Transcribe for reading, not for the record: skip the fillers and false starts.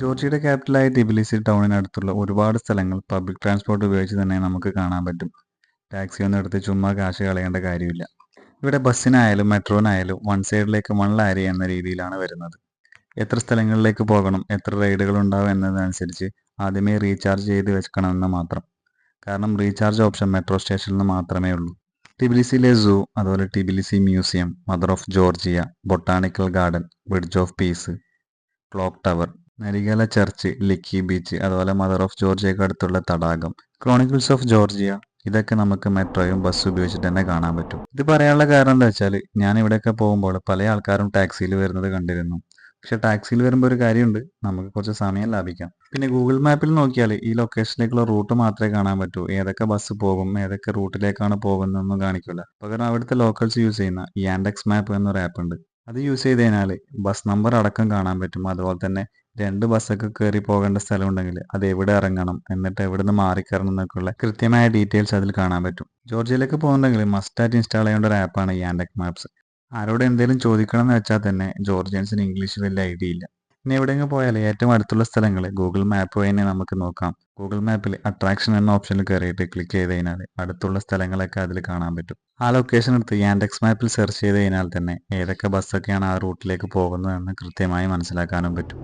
ജോർജിയയുടെ ക്യാപിറ്റലായ Tbilisi ടൗണിനടുത്തുള്ള ഒരുപാട് സ്ഥലങ്ങൾ public transport ഉപയോഗിച്ച് തന്നെ നമുക്ക് കാണാൻ പറ്റും. ടാക്സി ഒന്നും എടുത്ത് ചുമ്മാ കാശ് കളയേണ്ട കാര്യമില്ല. ഇവിടെ ബസ്സിനായാലും മെട്രോനായാലും വൺ സൈഡിലേക്ക് വൺ ലാരി എന്ന രീതിയിലാണ് വരുന്നത്. എത്ര സ്ഥലങ്ങളിലേക്ക് പോകണം, എത്ര റൈഡുകൾ ഉണ്ടാവും എന്നതനുസരിച്ച് ആദ്യമേ റീചാർജ് ചെയ്ത് വെക്കണമെന്ന് മാത്രം. കാരണം റീചാർജ് ഓപ്ഷൻ മെട്രോ സ്റ്റേഷനിൽ നിന്ന് മാത്രമേ ഉള്ളൂ. ടിബിലിസിയിലെ സൂ, അതുപോലെ Tbilisi museum, Mother of Georgia, botanical garden, bridge of peace, clock tower, Narikala church, ലിക്കി ബീച്ച്, അതുപോലെ മദർ ഓഫ് ജോർജിയക്ക് അടുത്തുള്ള തടാകം, ക്രോണിക്കിൾസ് ഓഫ് ജോർജിയ, ഇതൊക്കെ നമുക്ക് മെട്രോയും ബസ് ഉപയോഗിച്ചിട്ട് തന്നെ കാണാൻ പറ്റും. ഇത് പറയാനുള്ള കാരണം എന്താ വെച്ചാൽ ഞാൻ ഇവിടെയൊക്കെ പോകുമ്പോൾ പല ആൾക്കാരും ടാക്സിയിൽ വരുന്നത് കണ്ടിരുന്നു. പക്ഷെ ടാക്സിയിൽ വരുമ്പോൾ ഒരു കാര്യമുണ്ട്, നമുക്ക് കുറച്ച് സമയം ലാഭിക്കാം. പിന്നെ ഗൂഗിൾ മാപ്പിൽ നോക്കിയാൽ ഈ ലൊക്കേഷനിലേക്കുള്ള റൂട്ട് മാത്രമേ കാണാൻ പറ്റൂ. ഏതൊക്കെ ബസ് പോകും, ഏതൊക്കെ റൂട്ടിലേക്കാണ് പോകുന്നതെന്നൊന്നും കാണിക്കില്ല. പകരം അവിടുത്തെ ലോക്കൽസ് യൂസ് ചെയ്യുന്ന യാൻഡെക്സ് മാപ്പ് എന്നൊരു ആപ്പ് ഉണ്ട്. അത് യൂസ് ചെയ്ത് കഴിഞ്ഞാൽ ബസ് നമ്പർ അടക്കം കാണാൻ പറ്റും. അതുപോലെ തന്നെ 2 ബസ്സൊക്കെ കയറി പോകേണ്ട സ്ഥലം ഉണ്ടെങ്കിൽ അത് എവിടെ ഇറങ്ങണം, എന്നിട്ട് എവിടെ നിന്ന് മാറിക്കയറണം എന്നൊക്കെയുള്ള കൃത്യമായ ഡീറ്റെയിൽസ് അതിൽ കാണാൻ പറ്റും. ജോർജിയയിലേക്ക് പോകുന്നുണ്ടെങ്കിൽ മസ്റ്റായിട്ട് ഇൻസ്റ്റാൾ ചെയ്യേണ്ട ഒരു ആപ്പാണ് യാൻഡെക്സ് മാപ്സ്. ആരോട് എന്തെങ്കിലും ചോദിക്കണം എന്ന് വെച്ചാൽ തന്നെ ജോർജിയൻസിന് ഇംഗ്ലീഷ് വലിയ ഐഡിയ ഇല്ല. ഇനി എവിടെയെങ്കിലും പോയാൽ ഏറ്റവും അടുത്തുള്ള സ്ഥലങ്ങൾ ഗൂഗിൾ മാപ്പ് വഴി തന്നെ നമുക്ക് നോക്കാം. ഗൂഗിൾ മാപ്പിൽ അട്രാക്ഷൻ എന്ന ഓപ്ഷനിൽ കയറിയിട്ട് ക്ലിക്ക് ചെയ്ത് കഴിഞ്ഞാൽ അടുത്തുള്ള സ്ഥലങ്ങളൊക്കെ അതിൽ കാണാൻ പറ്റും. ആ ലൊക്കേഷൻ എടുത്ത് യാൻഡെക്സ് മാപ്പിൽ സെർച്ച് ചെയ്ത് കഴിഞ്ഞാൽ തന്നെ ഏതൊക്കെ ബസ്സൊക്കെയാണ് ആ റൂട്ടിലേക്ക് പോകുന്നതെന്ന് കൃത്യമായി മനസ്സിലാക്കാനും പറ്റും.